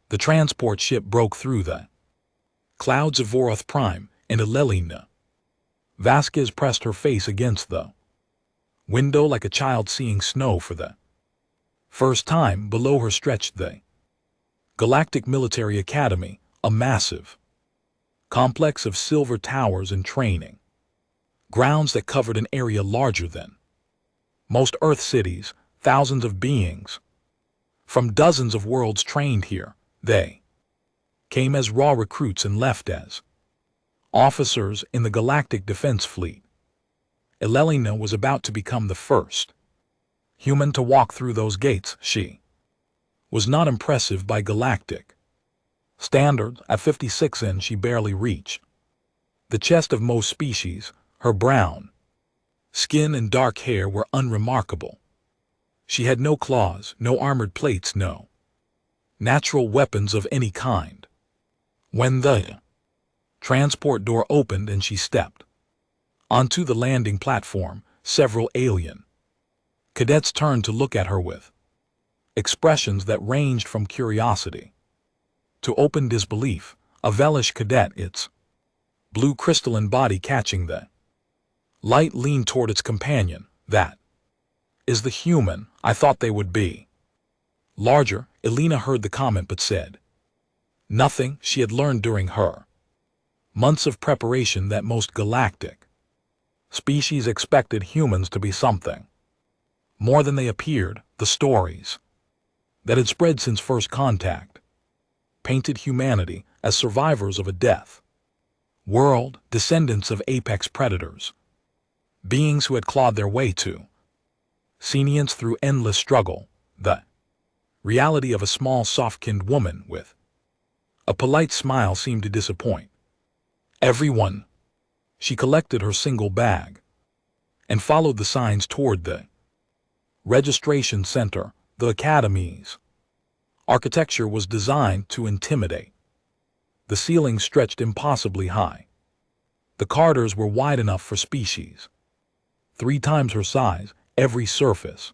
The transport ship broke through the clouds of Voroth Prime and Elelina. Vasquez pressed her face against the window like a child seeing snow for the first time. Below her stretched the Galactic Military Academy, a massive complex of silver towers and training grounds that covered an area larger than most Earth cities. Thousands of beings from dozens of worlds trained here. They came as raw recruits and left as officers in the Galactic Defense Fleet. Elelina was about to become the first human to walk through those gates. She was not impressive by galactic standards. At 56 in, she barely reached the chest of most species. Her brown skin and dark hair were unremarkable. She had no claws, no armored plates, no natural weapons of any kind. When the transport door opened and she stepped onto the landing platform, several alien cadets turned to look at her with expressions that ranged from curiosity to open disbelief. A Velish cadet, its blue crystalline body catching the light, leaned toward its companion. That is the human I thought they would be. Larger. Elena heard the comment but said nothing. She had learned during her months of preparation that most galactic species expected humans to be something more than they appeared. The stories that had spread since first contact painted humanity as survivors of a death world, descendants of apex predators, beings who had clawed their way to sentience through endless struggle. The reality of a small, soft-skinned woman with a polite smile seemed to disappoint everyone. She collected her single bag and followed the signs toward the registration center. The Academy's architecture was designed to intimidate. The ceiling stretched impossibly high. The corridors were wide enough for species 3 times her size. Every surface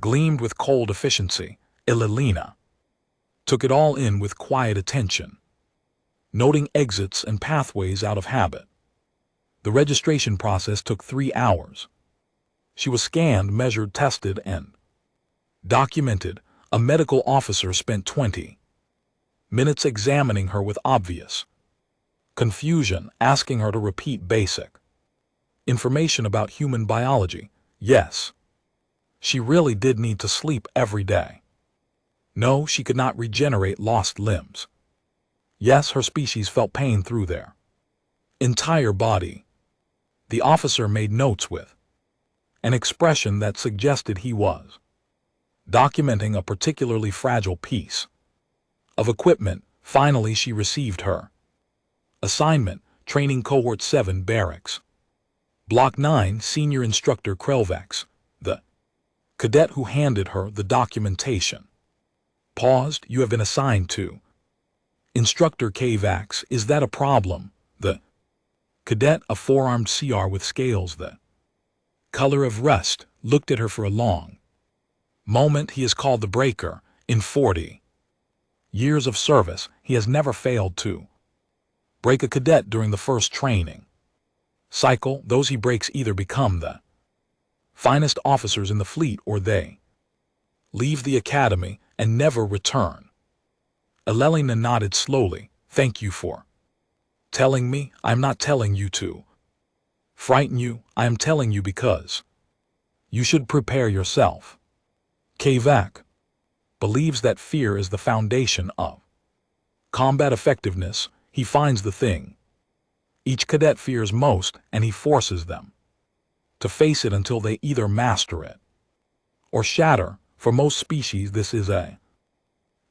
gleamed with cold efficiency. Elelina took it all in with quiet attention, noting exits and pathways out of habit. The registration process took 3 hours. She was scanned, measured, tested, and documented. A medical officer spent 20 minutes examining her with obvious confusion, asking her to repeat basic information about human biology. Yes, she really did need to sleep every day. No, she could not regenerate lost limbs. Yes, her species felt pain through their entire body. The officer made notes with an expression that suggested he was documenting a particularly fragile piece of equipment. Finally, she received her assignment. Training Cohort 7 Barracks. Block 9. Senior Instructor Krelvax, the cadet who handed her the documentation, paused. You have been assigned to Instructor Krelvax. Is that a problem? The cadet, a 4-armed CR with scales the color of rust, looked at her for a long moment. He is called the Breaker. In 40 years of service, he has never failed to break a cadet during the first training cycle. Those he breaks either become the finest officers in the fleet or they leave the academy and never return. Elelina nodded slowly. Thank you for telling me. I am not telling you to frighten you. I am telling you because you should prepare yourself. Kvak believes that fear is the foundation of combat effectiveness. He finds the thing each cadet fears most and he forces them to face it until they either master it or shatter. For most species, this is a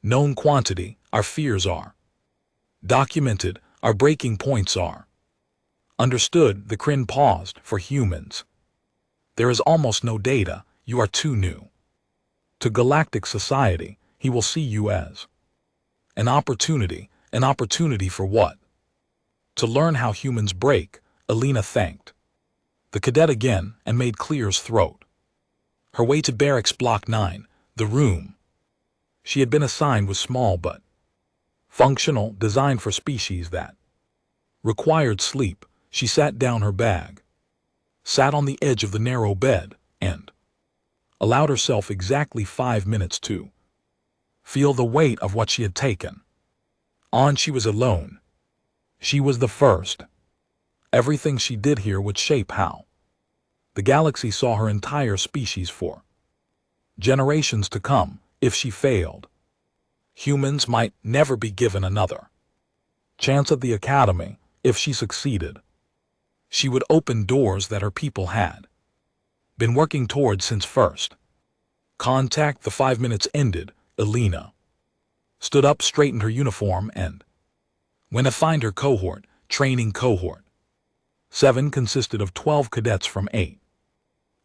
known quantity. Our fears are documented. Our breaking points are understood. The Kryn paused. For humans, there is almost no data. You are too new to galactic society. He will see you as an opportunity. An opportunity for what? To learn how humans break. Elena thanked the cadet again and made clear his throat. Her way to Barracks Block 9, the room she had been assigned, was small but Functional, designed for species that required sleep. She sat down her bag, sat on the edge of the narrow bed, and allowed herself exactly 5 minutes to feel the weight of what she had taken on. She was alone. She was the first. Everything she did here would shape how the galaxy saw her entire species for generations to come. If she failed, humans might never be given another chance at the Academy. If she succeeded, she would open doors that her people had been working toward since first contact. The 5 minutes ended. Elena stood up, straightened her uniform, and went to find her cohort. Training cohort 7 consisted of 12 cadets from 8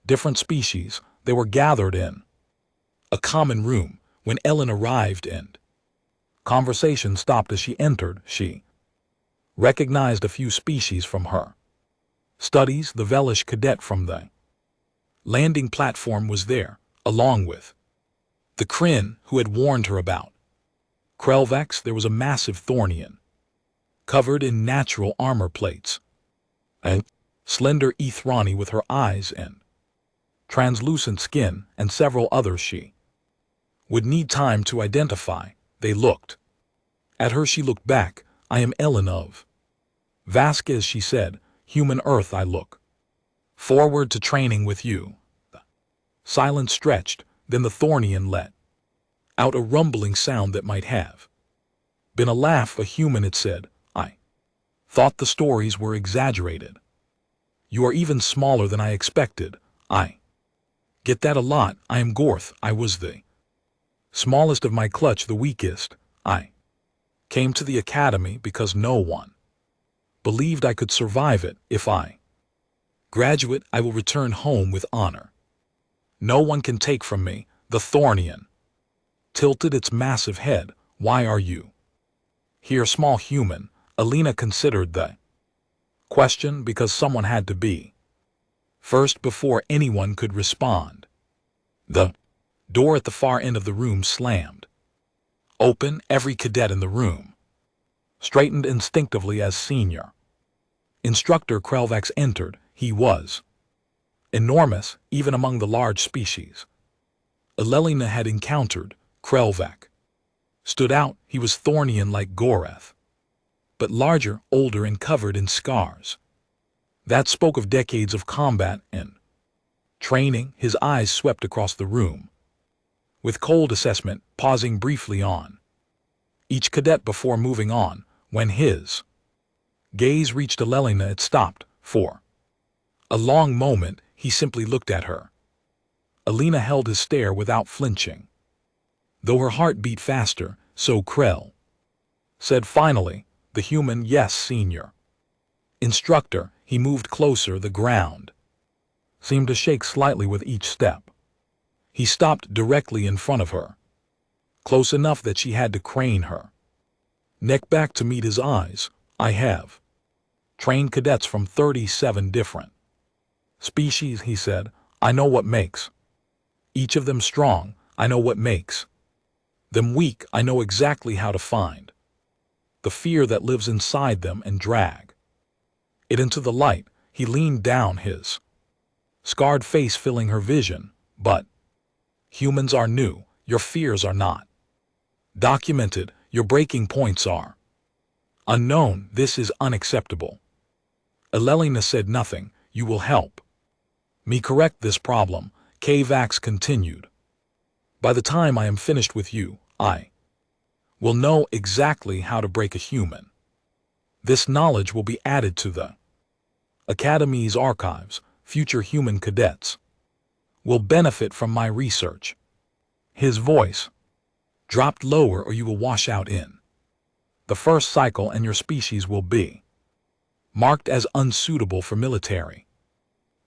different species. They were gathered in a common room when Ellen arrived, and conversation stopped as she entered. She recognized a few species from her studies. The Velish cadet from the landing platform was there, along with the Kryn who had warned her about Krelvax. There was a massive Thornian, covered in natural armor plates, and slender Ethrani with her eyes and translucent skin, and several others she would need time to identify. They looked at her. She looked back. I am Ellen of Vasquez, she said. Human Earth. I look forward to training with you. The silence stretched. Then the Thornian let out a rumbling sound that might have been a laugh. A human, it said. I thought the stories were exaggerated. You are even smaller than I expected. I get that a lot. I am Gorth. I was the smallest of my clutch, the weakest. I came to the Academy because no one believed I could survive it. If I graduate, I will return home with honor. No one can take from me. The Thornian tilted its massive head. Why are you here, small human? Elena considered the question. Because someone had to be first before anyone could respond. The door at the far end of the room slammed open. Every cadet in the room straightened instinctively as senior instructor Krelvax entered. He was enormous, even among the large species Elena had encountered. Krelvax stood out. He was Thornian like Goreth, but larger, older, and covered in scars. That spoke of decades of combat and training. His eyes swept across the room with cold assessment, pausing briefly on each cadet before moving on. When his gaze reached Elena, it stopped. For a long moment, he simply looked at her. Elena held his stare without flinching. Though her heart beat faster, so Krell said finally, the human. Yes, senior instructor. He moved closer. The ground seemed to shake slightly with each step. He stopped directly in front of her, close enough that she had to crane her neck back to meet his eyes. I have trained cadets from 37 different species, he said. I know what makes each of them strong. I know what makes them weak. I know exactly how to find the fear that lives inside them and drag it into the light. He leaned down, his scarred face filling her vision. But humans are new. Your fears are not documented. Your breaking points are unknown. This is unacceptable. Elena said nothing. You will help me correct this problem, Krelvax continued. By the time I am finished with you, I will know exactly how to break a human. This knowledge will be added to the Academy's archives. Future human cadets will benefit from my research. His voice dropped lower. Or you will wash out in the first cycle, and your species will be marked as unsuitable for military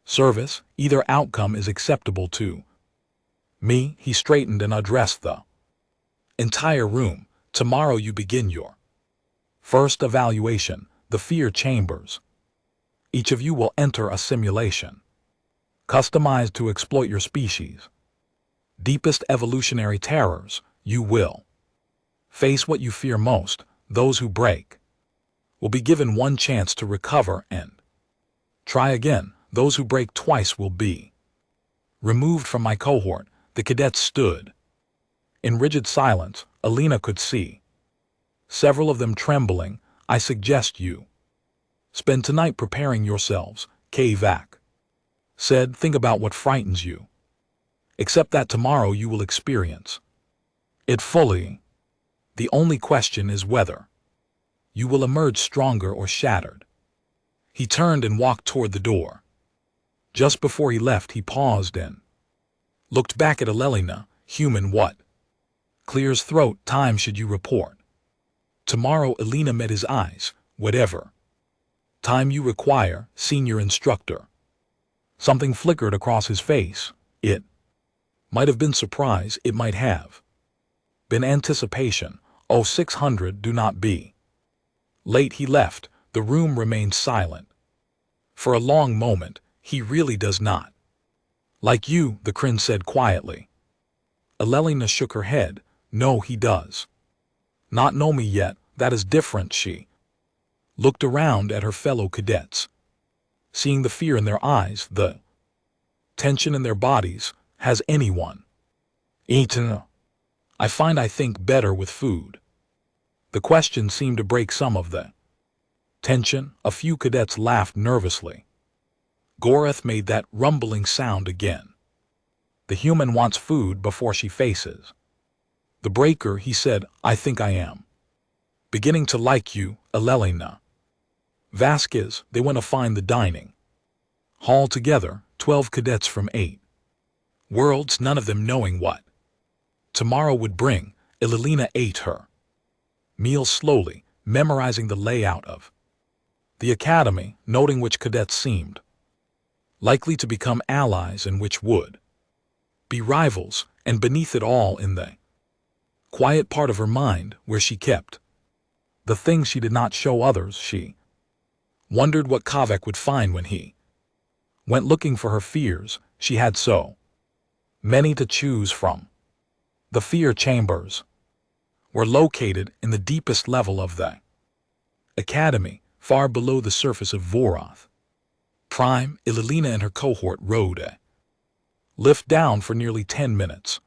service. Either outcome is acceptable to me. He straightened and addressed the entire room. Tomorrow you begin your first evaluation, the fear chambers. Each of you will enter a simulation customized to exploit your species' deepest evolutionary terrors. You will face what you fear most, Those who break will be given one chance to recover and try again. Those who break twice will be removed from my cohort. The cadets stood in rigid silence. Alina could see several of them trembling. I suggest you spend tonight preparing yourselves, K-Vac said. Think about what frightens you. Except that tomorrow you will experience it fully. The only question is whether you will emerge stronger or shattered. He turned and walked toward the door. Just before he left, he paused and looked back at Alelina. Human what? Clears throat. Time should you report? Tomorrow. Alina met his eyes. Whatever time you require, senior instructor. Something flickered across his face. It might have been surprise. It might have been anticipation. Oh, 600, do not be late. He left. The room remained silent for a long moment. He really does not like you, the Kryn said quietly. Alelina shook her head. No, he does not know me yet. That is different. She looked around at her fellow cadets, seeing the fear in their eyes, the tension in their bodies. Has anyone eaten? I think better with food. The question seemed to break some of the tension. A few cadets laughed nervously. Gorath made that rumbling sound again. The human wants food before she faces the breaker, he said. I think I am beginning to like you, Alelina. Vasquez. They went to find the dining hall together, 12 cadets from 8 worlds, none of them knowing what tomorrow would bring. Alelina ate her meal slowly, memorizing the layout of the academy, noting which cadets seemed likely to become allies and which would be rivals, and beneath it all, in the quiet part of her mind where she kept the things she did not show others, she wondered what Kavek would find when he went looking for her fears. She had so many to choose from. The fear chambers were located in the deepest level of the academy, far below the surface of Voroth Prime. Alelina and her cohort rode a lift down for nearly 10 minutes,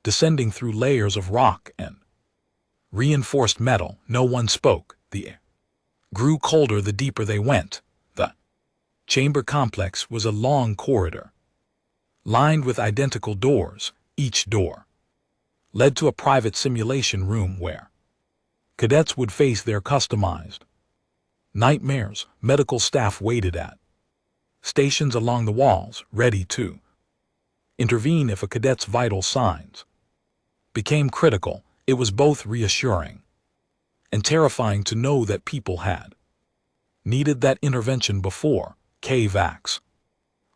descending through layers of rock and reinforced metal. No one spoke. The air grew colder the deeper they went. The chamber complex was a long corridor, lined with identical doors. Each door led to a private simulation room where cadets would face their customized nightmares. Medical staff waited at stations along the walls, ready to intervene if a cadet's vital signs became critical. It was both reassuring and terrifying to know that people had needed that intervention before. K-Vax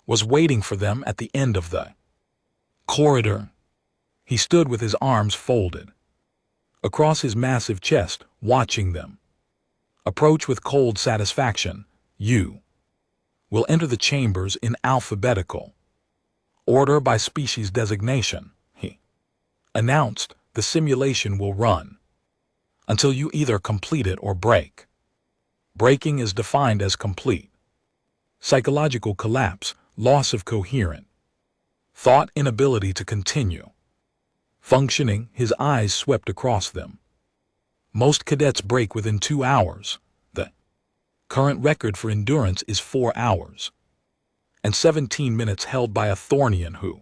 was waiting for them at the end of the corridor. He stood with his arms folded across his massive chest, watching them approach with cold satisfaction. You will enter the chambers in alphabetical order by species designation, he announced. The simulation will run until you either complete it or break. Breaking is defined as complete psychological collapse, loss of coherent thought, inability to continue functioning. His eyes swept across them. Most cadets break within 2 hours. The current record for endurance is 4 hours and 17 minutes, held by a Thornian who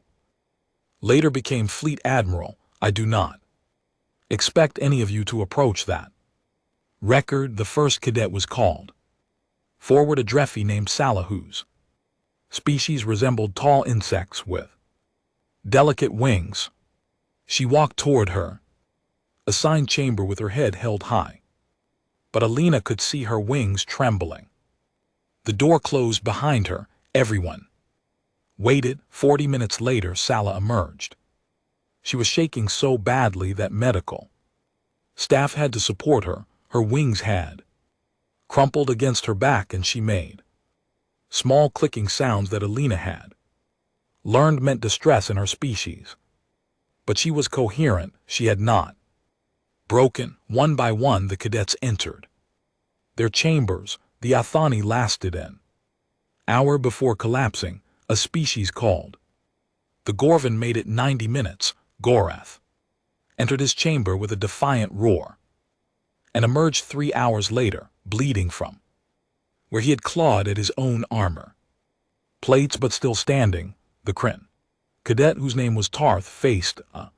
later became Fleet Admiral. I do not expect any of you to approach that record. The first cadet was called forward, a Dreffy named Salah, whose species resembled tall insects with delicate wings. She walked toward her assigned chamber with her head held high, but Alina could see her wings trembling. The door closed behind her. Everyone waited. 40 minutes later, Salah emerged. She was shaking so badly that medical staff had to support her. Her wings had crumpled against her back, and she made small clicking sounds that Alina had learned meant distress in her species. But she was coherent. She had not Broken, one by one the cadets entered. Their chambers, the Athani lasted an hour before collapsing, a species called. The Gorvan made it 90 minutes. Gorath entered his chamber with a defiant roar and emerged 3 hours later, bleeding from where he had clawed at his own armor. Plates but still standing, the Kryn cadet whose name was Tarth faced a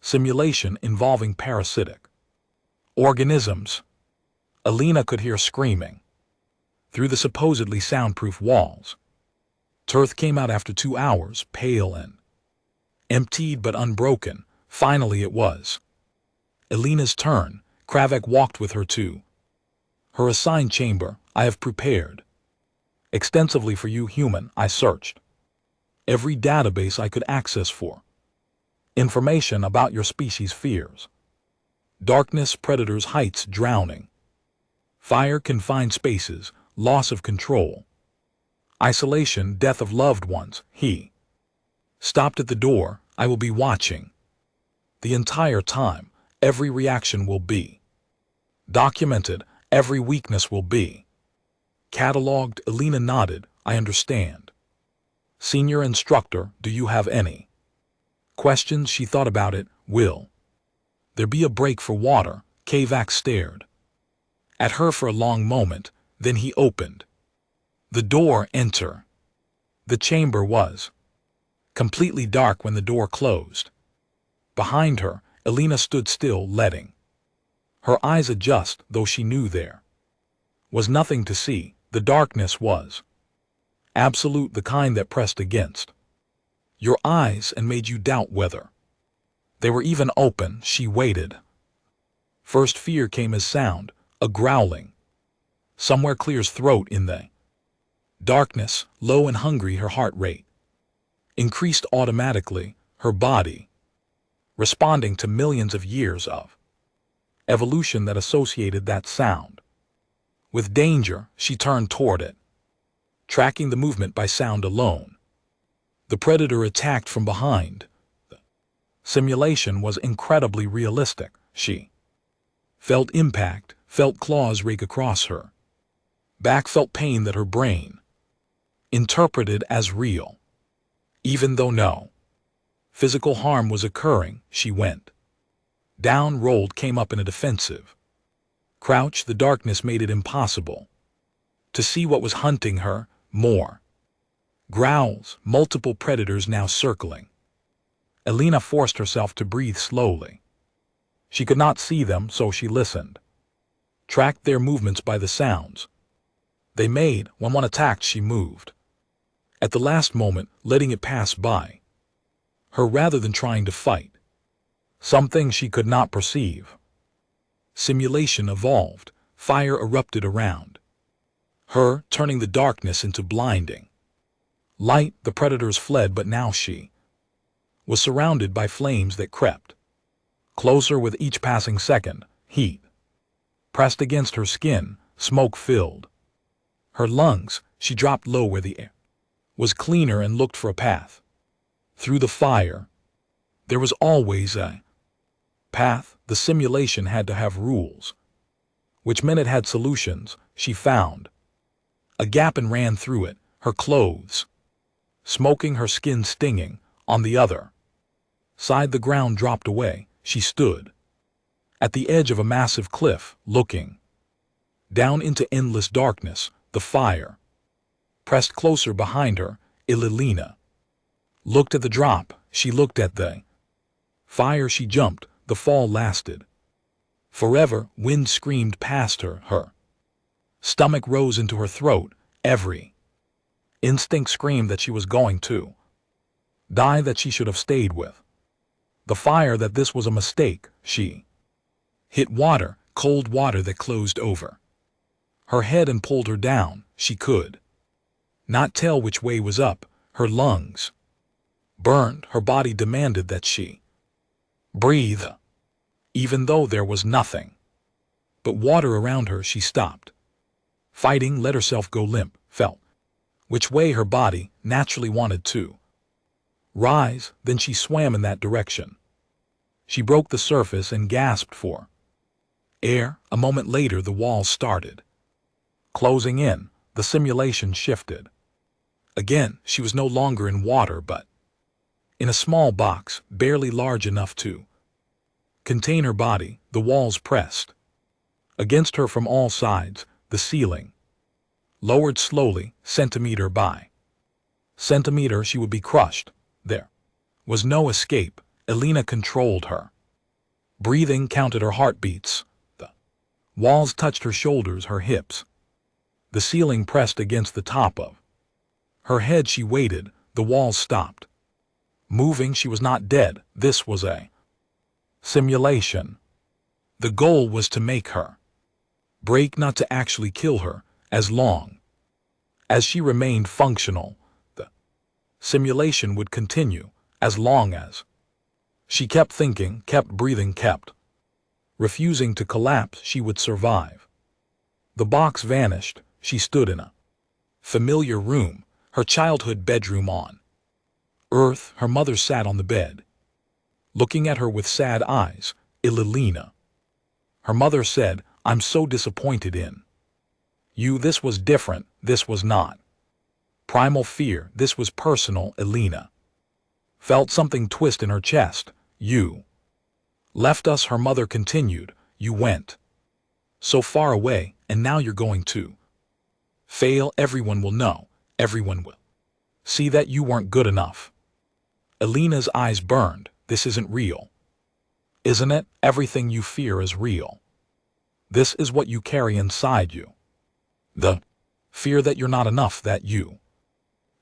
simulation involving parasitic organisms. Alina could hear screaming through the supposedly soundproof walls. Tarth came out after 2 hours, pale and emptied but unbroken. Finally it was Alina's turn. Kravek walked with her to her assigned chamber. I have prepared extensively for you, human. I searched every database I could access for information about your species' fears. Darkness, predators, heights, drowning, fire, confined spaces, loss of control, isolation, death of loved ones. He stopped at the door. I will be watching the entire time. Every reaction will be documented. Every weakness will be cataloged. Alina nodded. I understand. Senior instructor, do you have any questions? She thought about it. Will there be a break for water? Kavak stared at her for a long moment, then he opened the door. Enter. The chamber was completely dark when the door closed. Behind her, Alina stood still, letting her eyes adjust, though she knew there was nothing to see. The darkness was absolute, the kind that pressed against your eyes and made you doubt whether they were even open. She waited. First fear came as sound, a growling somewhere clear's throat in the darkness. Low and hungry, her heart rate increased automatically, her body responding to millions of years of evolution that associated that sound with danger. She turned toward it, tracking the movement by sound alone. The predator attacked from behind. The simulation was incredibly realistic. She felt impact, felt claws rake across her back, felt pain that her brain interpreted as real. Even though no physical harm was occurring, she went down, rolled, came up in a defensive crouch. The darkness made it impossible to see what was hunting her. More growls, multiple predators now circling. Alina forced herself to breathe slowly. She could not see them, so she listened, tracked their movements by the sounds they made. When one attacked, she moved at the last moment, letting it pass by her rather than trying to fight something she could not perceive. Simulation evolved. Fire erupted around her, turning the darkness into blinding light. The predators fled, but now she was surrounded by flames that crept closer with each passing second. Heat pressed against her skin, smoke filled her lungs. She dropped low where the air was cleaner and looked for a path through the fire. There was always a path. The simulation had to have rules, which meant it had solutions. She found a gap and ran through it, her clothes smoking, her skin stinging. On the other side, the ground dropped away. She stood at the edge of a massive cliff, looking down into endless darkness. The fire pressed closer behind her. Alina looked at the drop. She looked at the fire. She jumped. The fall lasted forever. Wind screamed past her. Her stomach rose into her throat. Every instinct screamed that she was going to die, that she should have stayed with the fire, that this was a mistake. She hit water, cold water that closed over her head and pulled her down. She could not tell which way was up. Her lungs burned. Her body demanded that she breathe, even though there was nothing but water around her. She stopped fighting, let herself go limp, felt which way her body naturally wanted to rise. Then she swam in that direction. She broke the surface and gasped for Air. A moment later the walls started closing in. The simulation shifted. Again, she was no longer in water but in a small box, barely large enough to contain her body. The walls pressed against her from all sides. The ceiling lowered slowly, centimeter by centimeter. She would be crushed. There was no escape. Elena controlled her breathing, counted her heartbeats. The walls touched her shoulders, her hips. The ceiling pressed against the top of her head. She waited. The walls stopped moving. She was not dead. This was a simulation. The goal was to make her break, not to actually kill her. As long as she remained functional, the simulation would continue. As long as she kept thinking, kept breathing, kept refusing to collapse, she would survive. The box vanished. She stood in a familiar room, her childhood bedroom on Earth. Her mother sat on the bed, looking at her with sad eyes. Elena. Her mother said, "I'm so disappointed in you. This was different. This was not primal fear. This was personal." Elena felt something twist in her chest. "You left us," her mother continued. "You went so far away, and now you're going to fail. Everyone will know. Everyone will see that you weren't good enough." Elena's eyes burned. "This isn't real, isn't it? Everything you fear is real. This is what you carry inside you. The fear that you're not enough, that you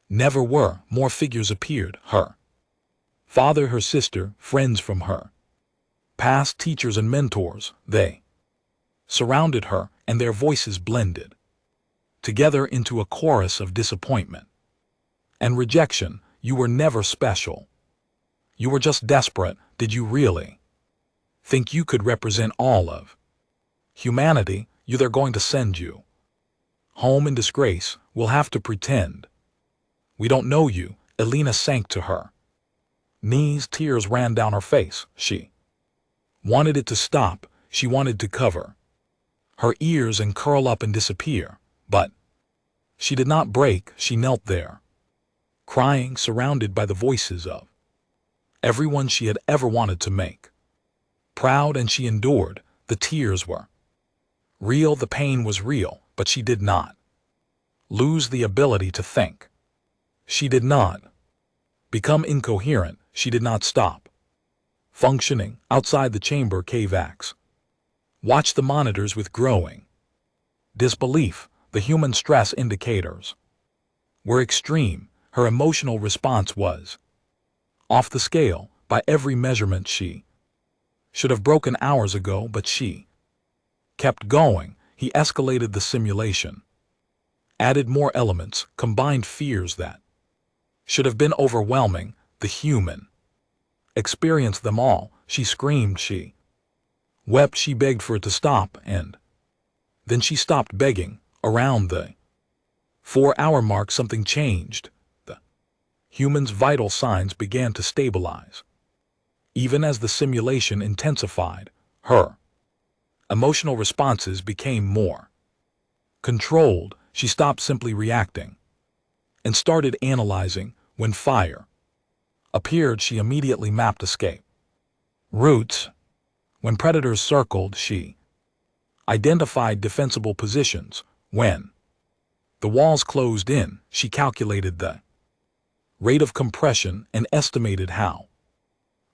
never were." More figures appeared. Her father, her sister, friends from her past, teachers and mentors. They surrounded her, and their voices blended together into a chorus of disappointment and rejection. "You were never special. You were just desperate. Did you really think you could represent all of humanity? They're going to send you home in disgrace. We'll have to pretend we don't know you." Elena sank to her knees. Tears ran down her face. She wanted it to stop. She wanted to cover her ears and curl up and disappear. But she did not break. She knelt there, crying, surrounded by the voices of everyone she had ever wanted to make proud, and she endured. The tears were real. The pain was real, but she did not lose the ability to think. She did not become incoherent. She did not stop functioning. Outside the chamber, Kvax watched the monitors with growing disbelief. The human stress indicators were extreme. Her emotional response was off the scale. By every measurement, she should have broken hours ago, but she kept going. He escalated the simulation, added more elements, combined fears that should have been overwhelming. The human experienced them all. She screamed, she wept, she begged for it to stop, and then she stopped begging. Around the 4-hour mark, something changed. The human's vital signs began to stabilize. Even as the simulation intensified, her emotional responses became more controlled. She stopped simply reacting and started analyzing. When fire appeared, she immediately mapped escape routes. When predators circled, she identified defensible positions. When the walls closed in, she calculated the rate of compression and estimated how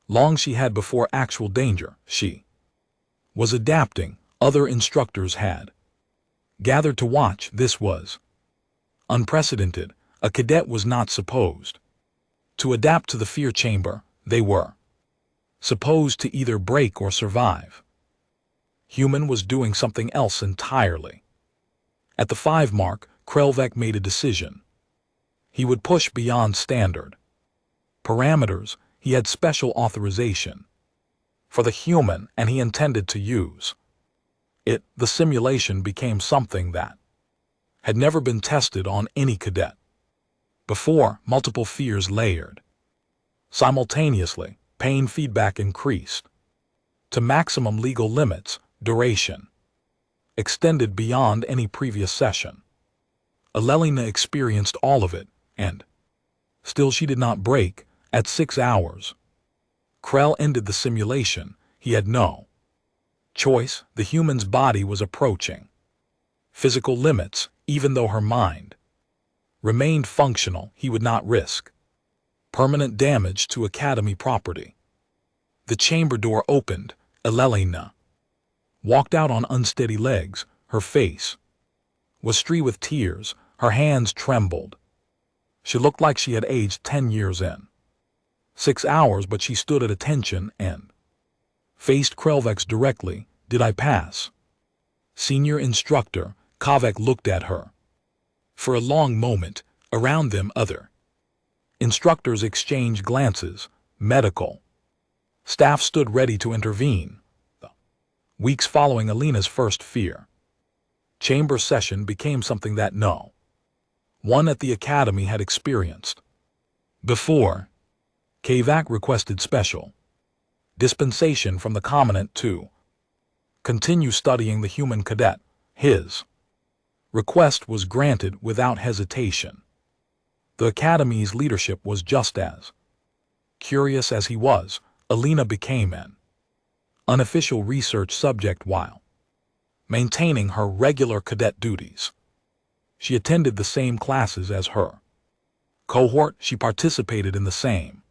long she had before actual danger. She was adapting. Other instructors had gathered to watch. This was unprecedented. A cadet was not supposed to adapt to the fear chamber. They were supposed to either break or survive. Human was doing something else entirely. At the 5 mark, Krelvek made a decision. He would push beyond standard parameters. He had special authorization for the human, and he intended to use it. The simulation became something that had never been tested on any cadet before. Multiple fears layered simultaneously. Pain feedback increased to maximum legal limits. Duration. Extended beyond any previous session. Alelina experienced all of it, and still she did not break. At 6 hours, Krell ended the simulation. He had no choice. The human's body was approaching physical limits. Even though her mind remained functional, he would not risk permanent damage to Academy property. The chamber door opened. Alelina walked out on unsteady legs. Her face was streaked with tears. Her hands trembled. She looked like she had aged 10 years in 6 hours, but she stood at attention and faced Krelvex directly. Did I pass? Senior instructor Kavek looked at her. For a long moment, around them other instructors exchanged glances. Medical staff stood ready to intervene. The weeks following Alina's first fear chamber session became something that no one at the Academy had experienced before. Kavak requested special dispensation from the Commandant to continue studying the human cadet. His request was granted without hesitation. The Academy's leadership was just as curious as he was. Alina became an unofficial research subject while maintaining her regular cadet duties. She attended the same classes as her cohort. She participated in the same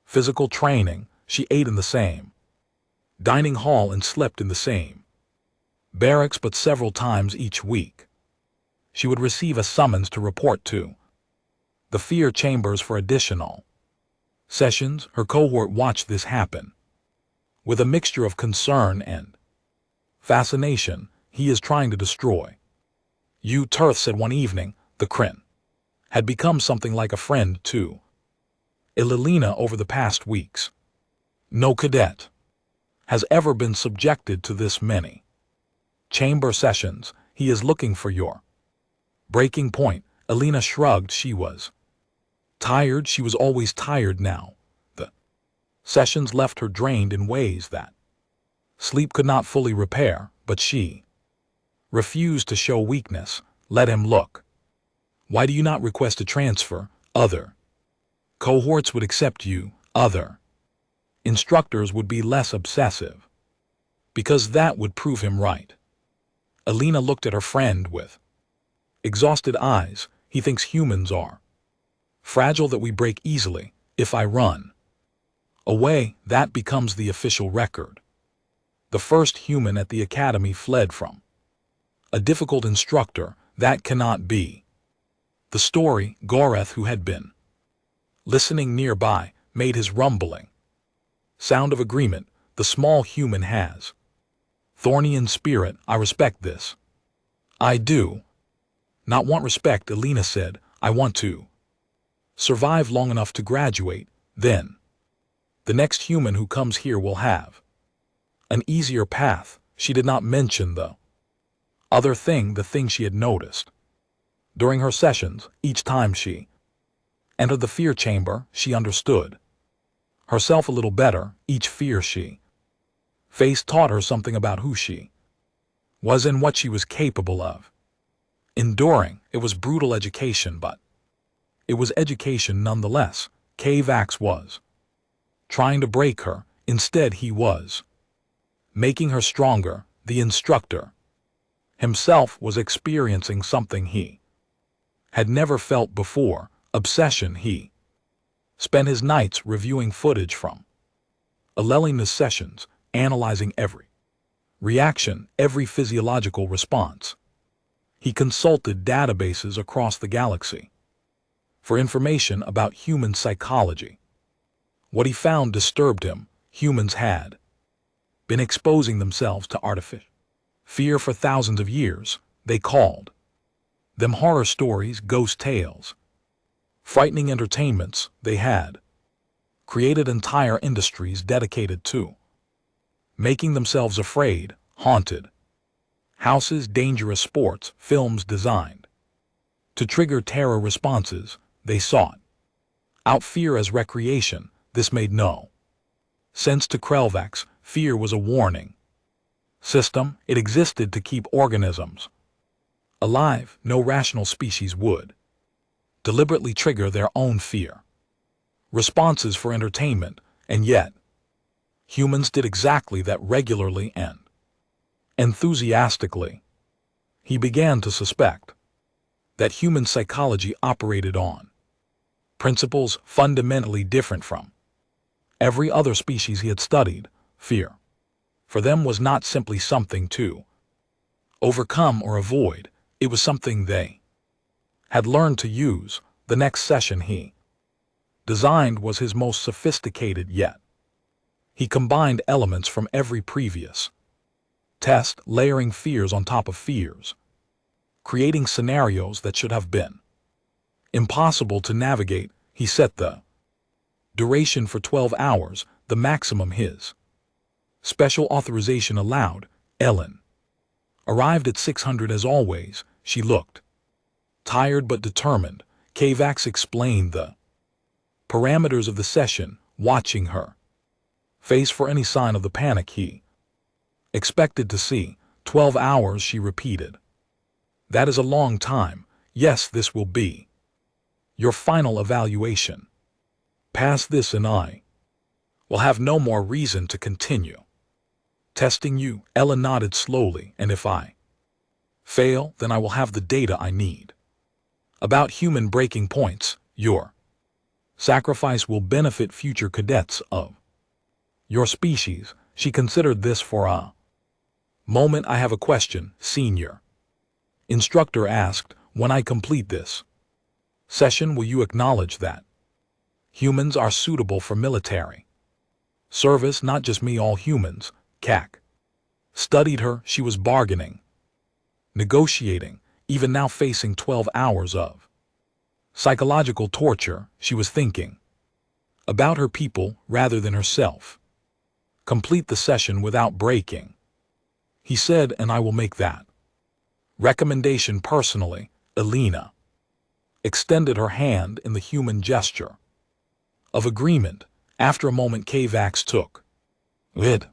physical training. She ate in the same dining hall and slept in the same barracks, but several times each week she would receive a summons to report to the fear chambers for additional sessions. Her cohort watched this happen with a mixture of concern and fascination. He is trying to destroy you, Turth said one evening. The Kryn had become something like a friend to Alelina over the past weeks. No cadet has ever been subjected to this many chamber sessions. He is looking for your breaking point. Alina shrugged. She was tired. She was always tired now. The sessions left her drained in ways that sleep could not fully repair, but she refused to show weakness. Let him look. Why do you not request a transfer? Other cohorts would accept you. Other instructors would be less obsessive, because that would prove him right. Alina looked at her friend with exhausted eyes. He thinks humans are fragile, that we break easily. If I run away, that becomes the official record. The first human at the Academy fled from a difficult instructor. That cannot be the story. Goreth, who had been listening nearby, made his rumbling sound of agreement. The small human has thorny in spirit. I respect this. I do not want respect, Alina said. I want to survive long enough to graduate. Then the next human who comes here will have an easier path. She did not mention the other thing, the thing she had noticed during her sessions. Each time she entered the fear chamber, she understood herself a little better. Each fear she faced taught her something about who she was and what she was capable of enduring. It was brutal education, but it was education nonetheless. Kavax was trying to break her. Instead, he was making her stronger. The instructor himself was experiencing something he had never felt before. Obsession. He spent his nights reviewing footage from Alelina's sessions, analyzing every reaction, every physiological response. He consulted databases across the galaxy for information about human psychology. What he found disturbed him. Humans had been exposing themselves to artificial fear for thousands of years. They called them horror stories, ghost tales, frightening entertainments. They had created entire industries dedicated to making themselves afraid. Haunted houses, dangerous sports, films designed to trigger terror responses. They sought out fear as recreation. This made no sense to Krelvax. Fear was a warning system, it existed to keep organisms alive. No rational species would deliberately trigger their own fear responses for entertainment, and yet humans did exactly that regularly and enthusiastically. He began to suspect that human psychology operated on principles fundamentally different from every other species he had studied. Fear, for them, was not simply something to overcome or avoid, it was something they had learned to use. The next session he designed was his most sophisticated yet. He combined elements from every previous test, layering fears on top of fears, creating scenarios that should have been impossible to navigate. He set the duration for 12 hours, the maximum his special authorization allowed. Ellen arrived at 600 as always. She looked tired but determined. Kavax explained the parameters of the session, watching her face for any sign of the panic he expected to see. 12 hours, she repeated. That is a long time. Yes, this will be your final evaluation. Past this and I will have no more reason to continue testing you. Ella nodded slowly. And if I fail, then I will have the data I need about human breaking points. Your sacrifice will benefit future cadets of your species. She considered this for a moment. I have a question, Senior Instructor asked. When I complete this session, will you acknowledge that humans are suitable for military service? Not just me, all humans. Kak studied her. She was bargaining, negotiating, even now facing 12 hours of psychological torture. She was thinking about her people rather than herself. Complete the session without breaking, he said, and I will make that recommendation personally. Elena extended her hand in the human gesture of agreement. After a moment, Kavax took it.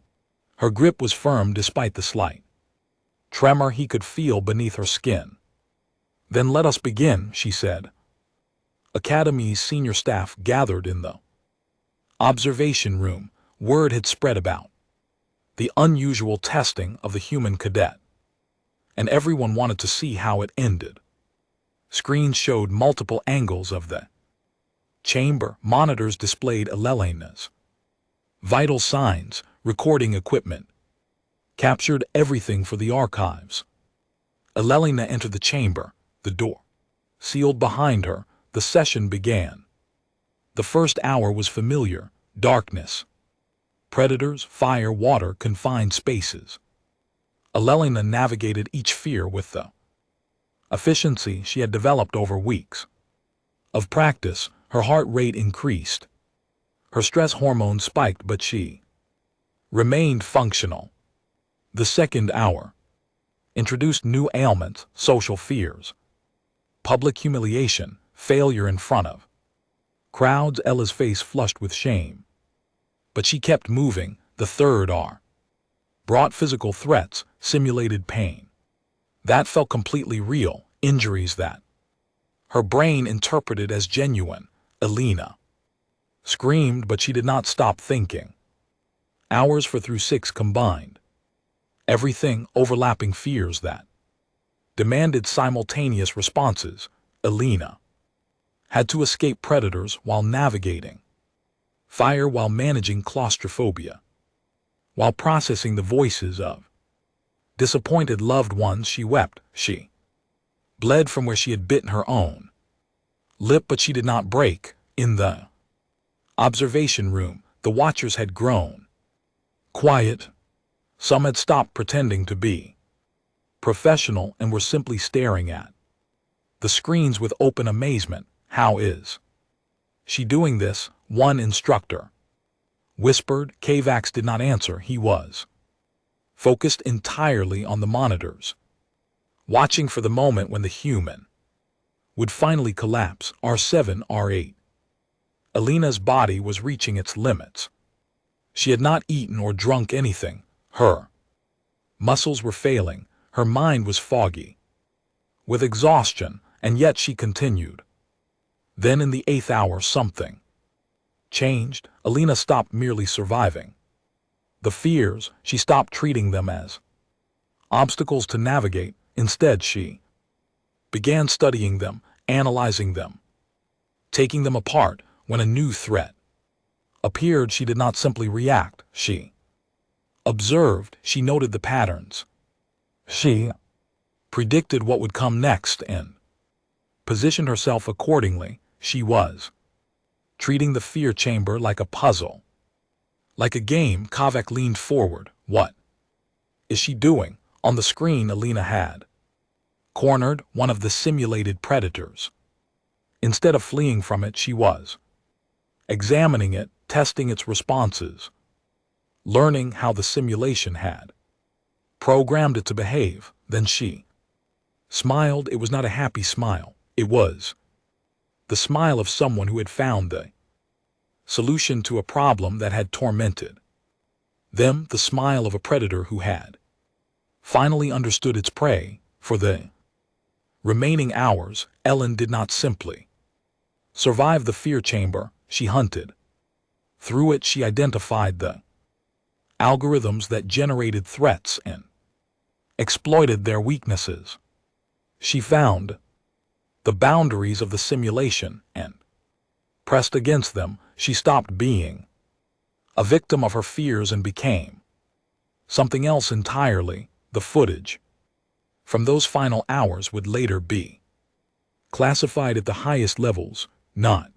Her grip was firm despite the slight tremor he could feel beneath her skin. Then let us begin, she said. Academy's senior staff gathered in the observation room. Word had spread about the unusual testing of the human cadet, and everyone wanted to see how it ended. Screens showed multiple angles of the chamber. Monitors displayed Elena's vital signs. Recording equipment captured everything for the archives. Elena entered the chamber. The door sealed behind her. The session began. The first hour was familiar. Darkness, predators, fire, water, confined spaces. Elena navigated each fear with the efficiency she had developed over weeks of practice. Her heart rate increased. Her stress hormones spiked, but she remained functional. The second hour introduced new ailments, social fears, public humiliation, failure in front of crowds. Ella's face flushed with shame, but she kept moving. The third hour brought physical threats, simulated pain that felt completely real, injuries that her brain interpreted as genuine. Elena screamed, but she did not stop thinking. Hours 4 through 6 combined everything, overlapping fears that demanded simultaneous responses. Elena had to escape predators while navigating fire, while managing claustrophobia, while processing the voices of disappointed loved ones. She wept. She bled from where she had bitten her own lip, but she did not break. In the observation room, the watchers had grown quiet. Some had stopped pretending to be professional and were simply staring at the screens with open amazement. How is she doing this? One instructor whispered. Kavax did not answer. He was focused entirely on the monitors, watching for the moment when the human would finally collapse. R7, R8. Elena's body was reaching its limits. She had not eaten or drunk anything. Her Muscles were failing, her mind was foggy with exhaustion, and yet she continued. Then in the 8th hour something changed. Alina stopped merely surviving the fears. She stopped treating them as obstacles to navigate. Instead, she began studying them, analyzing them, taking them apart. When a new threat appeared, she did not simply react. She observed, she noted the patterns. She predicted what would come next and positioned herself accordingly. She was treating the fear chamber like a puzzle, like a game. Kavak leaned forward. What is she doing? On the screen, Alina had cornered one of the simulated predators. Instead of fleeing from it, she was examining it, testing its responses, learning how the simulation had programmed it to behave. Then she smiled. It was not a happy smile. It was the smile of someone who had found the solution to a problem that had tormented them, the smile of a predator who had finally understood its prey. For the remaining hours, Ellen did not simply survive the fear chamber, she hunted. Through it, she identified the algorithms that generated threats and exploited their weaknesses. She found the boundaries of the simulation and pressed against them. She stopped being a victim of her fears and became something else entirely. The footage from those final hours would later be classified at the highest levels, not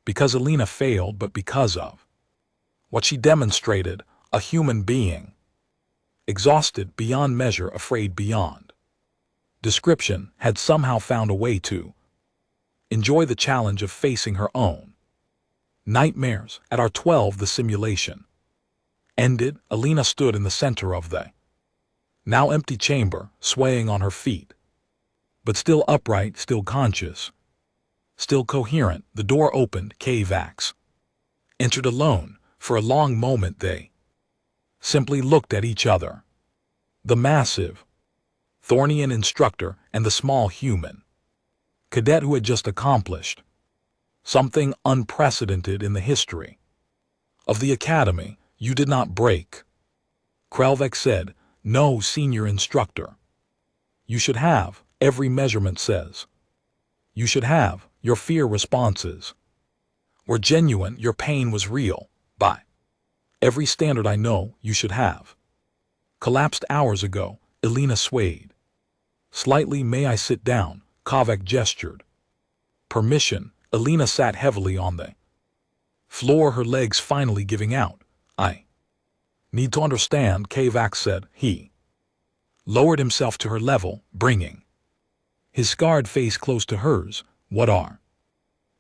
because Alina failed, but because of what she demonstrated: a human being, exhausted beyond measure, afraid beyond description, had somehow found a way to enjoy the challenge of facing her own nightmares. At hour 12, the simulation ended. Alina stood in the center of the now empty chamber, swaying on her feet, but still upright, still conscious, still coherent. The door opened. Kavax entered alone. For a long moment they simply looked at each other. The massive Thornian instructor and the small human cadet who had just accomplished something unprecedented in the history of the academy. You did not break, Krelvek said. No, senior instructor. You should have. Every measurement says you should have. Your fear responses were genuine. Your pain was real. By every standard I know, you should have collapsed hours ago. Alina swayed slightly. May I sit down? Kavak gestured permission. Alina sat heavily on the floor, her legs finally giving out. I need to understand, Kavak said. He lowered himself to her level, bringing his scarred face close to hers. What are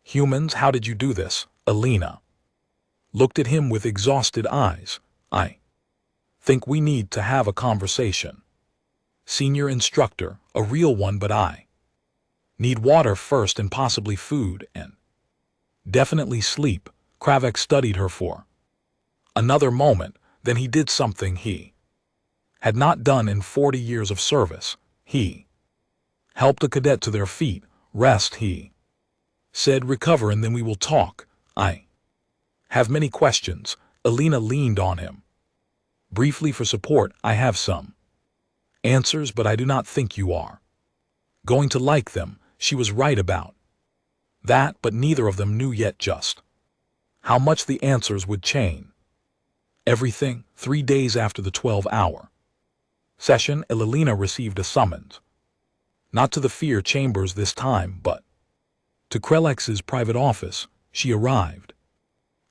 humans? How did you do this? Alina looked at him with exhausted eyes. I think we need to have a conversation, senior instructor, a real one, but I need water first and possibly food and definitely sleep. Kravek studied her for another moment. Then he did something he had not done in 40 years of service. He helped a cadet to their feet. Rest, he said. Recover and then we will talk. I have many questions. Alina leaned on him briefly for support. I have some answers, but I do not think you are going to like them. She was right about that, but neither of them knew yet just how much the answers would change everything. 3 days after the 12-hour session, Alina received a summons. Not to the fear chambers this time, but to Krelex's private office. She arrived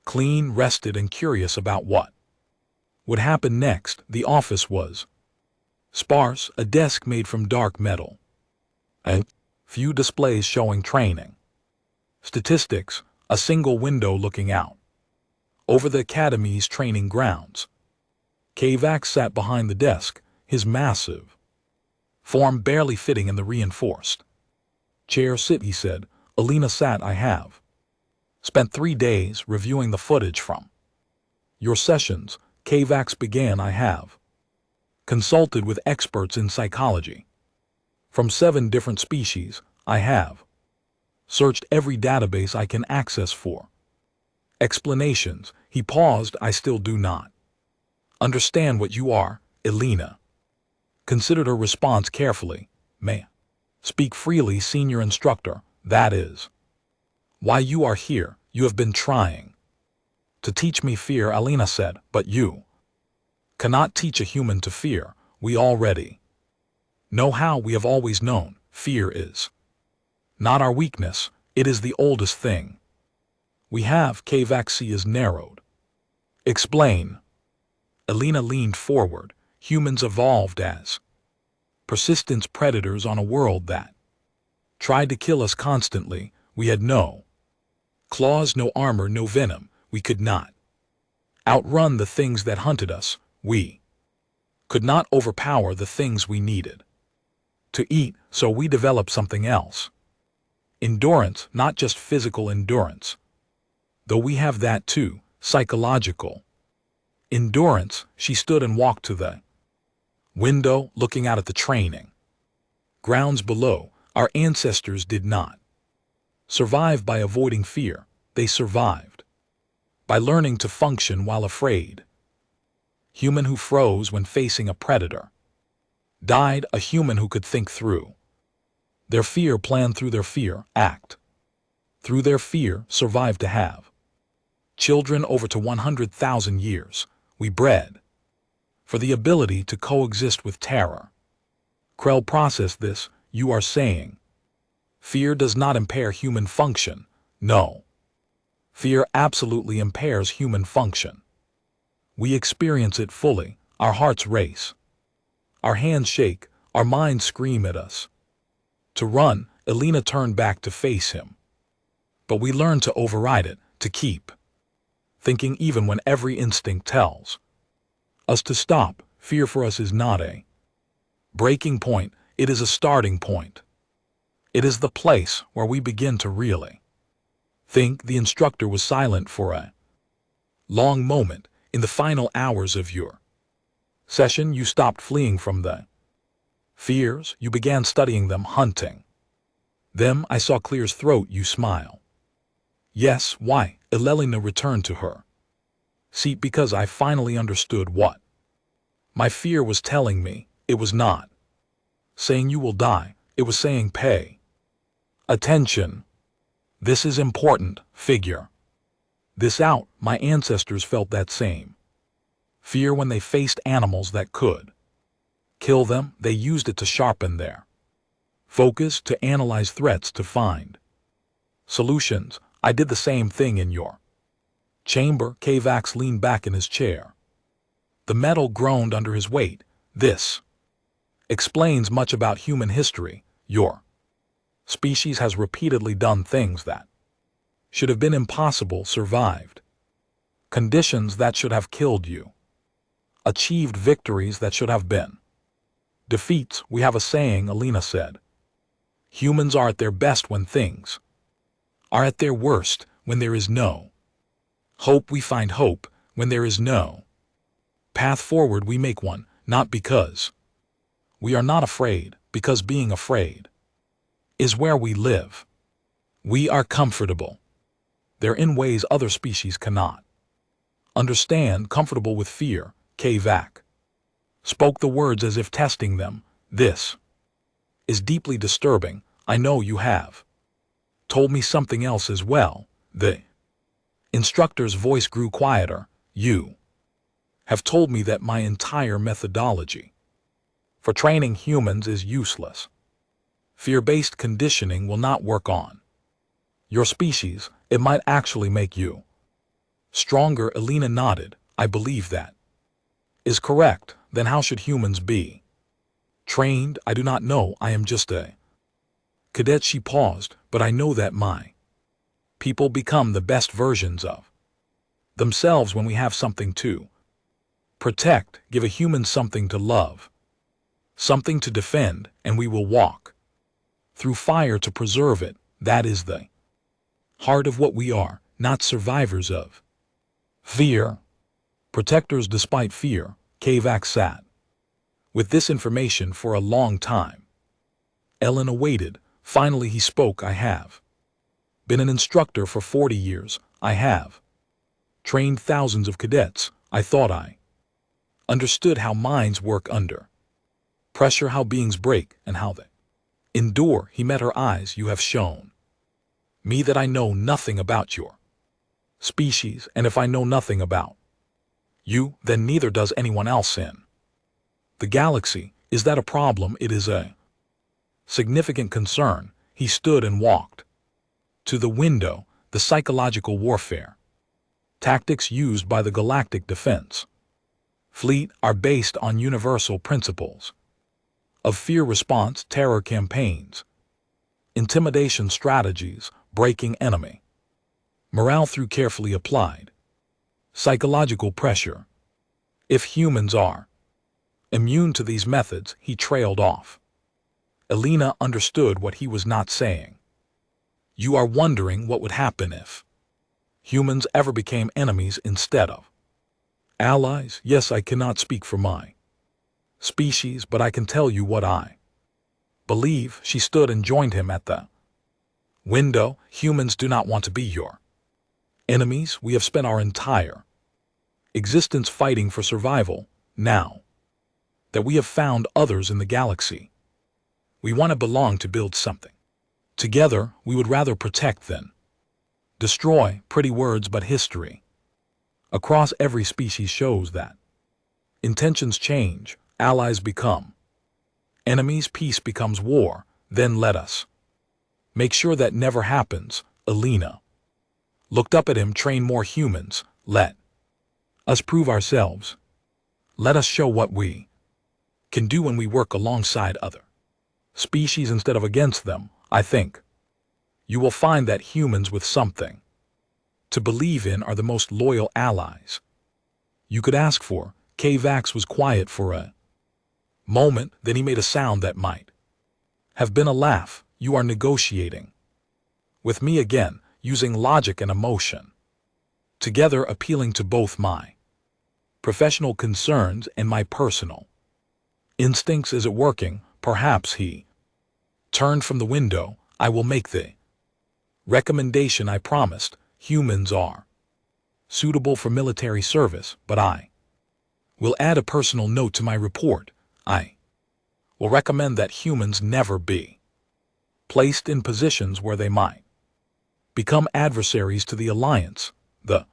clean, rested, and curious about what would happen next. The office was sparse, a desk made from dark metal, a few displays showing training statistics, a single window looking out over the academy's training grounds. Kavak sat behind the desk, his massive form barely fitting in the reinforced chair. Sit, he said. Alina sat. I have spent 3 days reviewing the footage from your sessions. Kavax began. I have Consulted with experts in psychology. From 7 different species, I have searched every database I can access for explanations. He paused. I still do not understand what you are, Elena. Considered her response carefully. May speak freely, senior instructor. That is why you are here. You have been trying to teach me fear, Elena said, but you cannot teach a human to fear. We already know how. We have always known. Fear is not our weakness. It is the oldest thing we have. HFY is narrowed. Explain. Elena leaned forward. Humans evolved as persistent predators on a world that tried to kill us constantly. We had no claws, no armor, no venom. We could not outrun the things that hunted us. We could not overpower the things we needed to eat, so we developed something else. Endurance, not just physical endurance, though we have that too, psychological endurance. She stood and walked to the window, looking out at the training grounds below. Our ancestors did not survive by avoiding fear. They survived by learning to function while afraid. Human who froze when facing a predator died. A human who could think through their fear, plan through their fear, act through their fear, survived to have children over to 100,000 years. We bred for the ability to coexist with terror. Krell processed this. You are saying fear does not impair human function? No. Fear absolutely impairs human function. We experience it fully. Our hearts race. Our hands shake. Our minds scream at us to run. Elena turned back to face him. But we learn to override it, to keep thinking even when every instinct tells us to stop. Fear for us is not a breaking point. It is a starting point. It is the place where we begin to really think. The instructor was silent for a long moment. In the final hours of your session, you stopped fleeing from the fears. You began studying them, hunting them. I saw Clear's throat. You smile. Yes, why? Elena returned to her seat. Because I finally understood what my fear was telling me. It was not saying you will die. It was saying pay attention. This is important. Figure this out. My ancestors felt that same fear when they faced animals that could kill them. They used it to sharpen their focus, to analyze threats, to find solutions. I did the same thing in your chamber. HFY leaned back in his chair. The metal groaned under his weight. This explains much about human history. Your species has repeatedly done things that should have been impossible, survived conditions that should have killed you, achieved victories that should have been defeats. We have a saying, Elena said. Humans are at their best when things are at their worst, when there is no hope. We find hope when there is no path forward. We make one, not because we are not afraid, because being afraid is where we live. We are comfortable there in ways other species cannot understand. Comfortable with fear. HFY spoke the words as if testing them. This is deeply disturbing. I know you have told me something else as well. The instructor's voice grew quieter. You have told me that my entire methodology for training humans is useless. Fear-based conditioning will not work on your species. It might actually make you stronger. Elena nodded. I believe that is correct. Then how should humans be trained? I do not know. I am just a cadet. She paused. But I know that my people become the best versions of themselves when we have something to protect. Give a human something to love, something to defend, and we will walk through fire to preserve it. That is the heart of what we are, not survivors of fear. Protectors despite fear. HFY sat with this information for a long time. Elena waited. Finally he spoke. I have been an instructor for 40 years. I have trained thousands of cadets. I thought I understood how minds work under pressure, how beings break, and how they endure. He met her eyes. You have shown me that I know nothing about your species, and if I know nothing about you, then neither does anyone else in the galaxy. Is that a problem? It is a significant concern. He stood and walked to the window. The psychological warfare tactics used by the Galactic Defense Fleet are based on universal principles of fear response, terror campaigns, intimidation strategies, breaking enemy morale through carefully applied psychological pressure. If humans are immune to these methods, he trailed off. Elena understood what he was not saying. You are wondering what would happen if humans ever became enemies instead of allies? Yes, I cannot speak for my species, but I can tell you what I believe. She stood and joined him at the window. Humans do not want to be your enemies. We have spent our entire existence fighting for survival. Now that we have found others in the galaxy, we want to belong, to build something together. We would rather protect than destroy. Pretty words, but history across every species shows that intentions change. Allies become enemies. Peace becomes war. Then let us make sure that never happens. Elena looked up at him. Train more humans. Let us prove ourselves. Let us show what we can do when we work alongside other species instead of against them. I think you will find that humans with something to believe in are the most loyal allies you could ask for. Kvax was quiet for a moment, then he made a sound that might have been a laugh. You are negotiating with me again, using logic and emotion together, appealing to both my professional concerns and my personal instincts. Is it working? Perhaps. He turned from the window. I will make the recommendation I promised. Humans are suitable for military service, but I will add a personal note to my report. I will recommend that humans never be placed in positions where they might become adversaries to the Alliance. The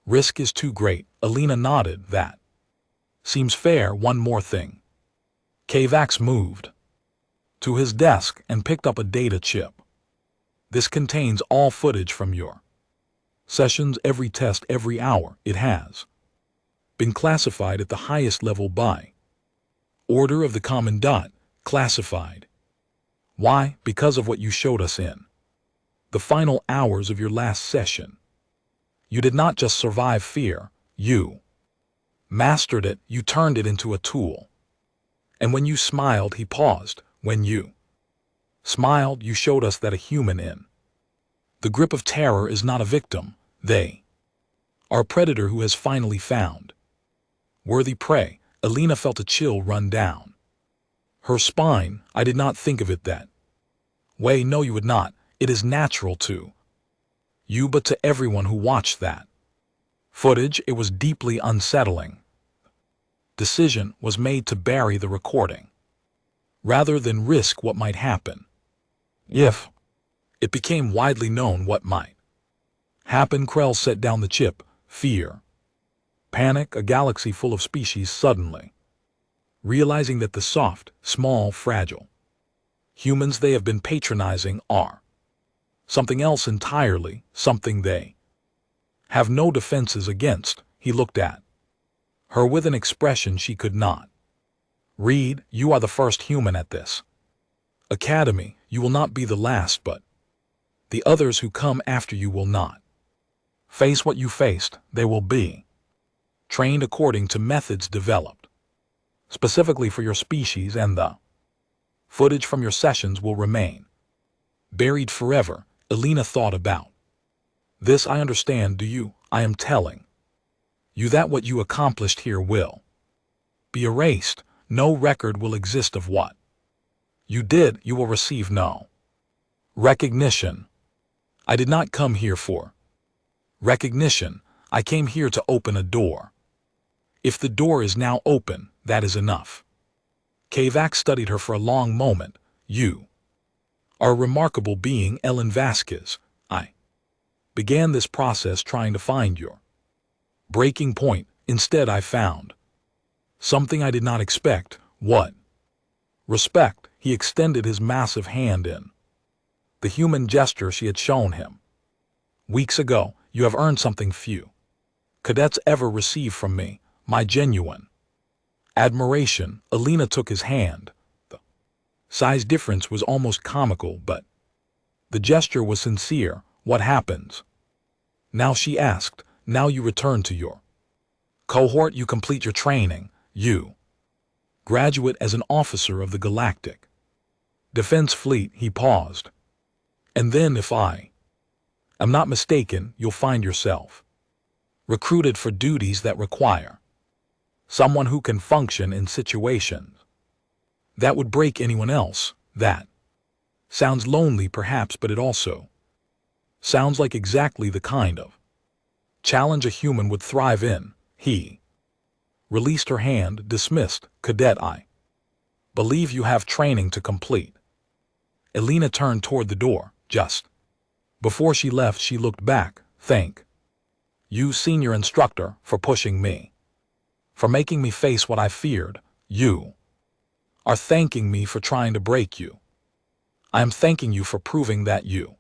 risk is too great. Elena nodded. That seems fair. One more thing. Kvax moved to his desk and picked up a data chip. This contains all footage from your sessions, every test, every hour. It has been classified at the highest level by order of the Commandant. Classified. Why? Because of what you showed us in the final hours of your last session. You did not just survive fear, you mastered it. You turned it into a tool. And when you smiled, he paused. When you smiled, you showed us that a human in the grip of terror is not a victim. They are a predator who has finally found worthy prey. Elena felt a chill run down her spine. I did not think of it that way. No, you would not. It is natural to you, but to everyone who watched that footage, it was deeply unsettling. Decision was made to bury the recording rather than risk what might happen. If it became widely known, what might happen? Krell set down the chip. Fear, panic, a galaxy full of species suddenly realizing that the soft, small, fragile humans they have been patronizing are something else entirely, something they have no defenses against. He looked at her with an expression she could not read. You are the first human at this academy. You will not be the last, but the others who come after you will not face what you faced. They will be trained according to methods developed specifically for your species, and the footage from your sessions will remain buried forever. Elena thought about this. I understand. Do you? I am telling you that what you accomplished here will be erased. No record will exist of what you did. You will receive no recognition. I did not come here for recognition. I came here to open a door. If the door is now open, that is enough. Kavak studied her for a long moment. You are a remarkable being, Ellen Vasquez. I began this process trying to find your breaking point. Instead, I found something I did not expect. What? Respect. He extended his massive hand in the human gesture she had shown him weeks ago. You have earned something few cadets ever receive from me, my genuine admiration. Alina took his hand. The size difference was almost comical, but the gesture was sincere. What happens now? She asked. Now you return to your cohort. You complete your training. You graduate as an officer of the Galactic Defense Fleet. He paused. And then, if I am not mistaken, you'll find yourself recruited for duties that require someone who can function in situations that would break anyone else. That sounds lonely perhaps, but it also sounds like exactly the kind of challenge a human would thrive in. He released her hand, dismissed. Cadet, I believe you have training to complete. Alina turned toward the door. Just before she left, she looked back. Thank you, senior instructor, for pushing me, for making me face what I feared. You are thanking me for trying to break you. I am thanking you for proving that you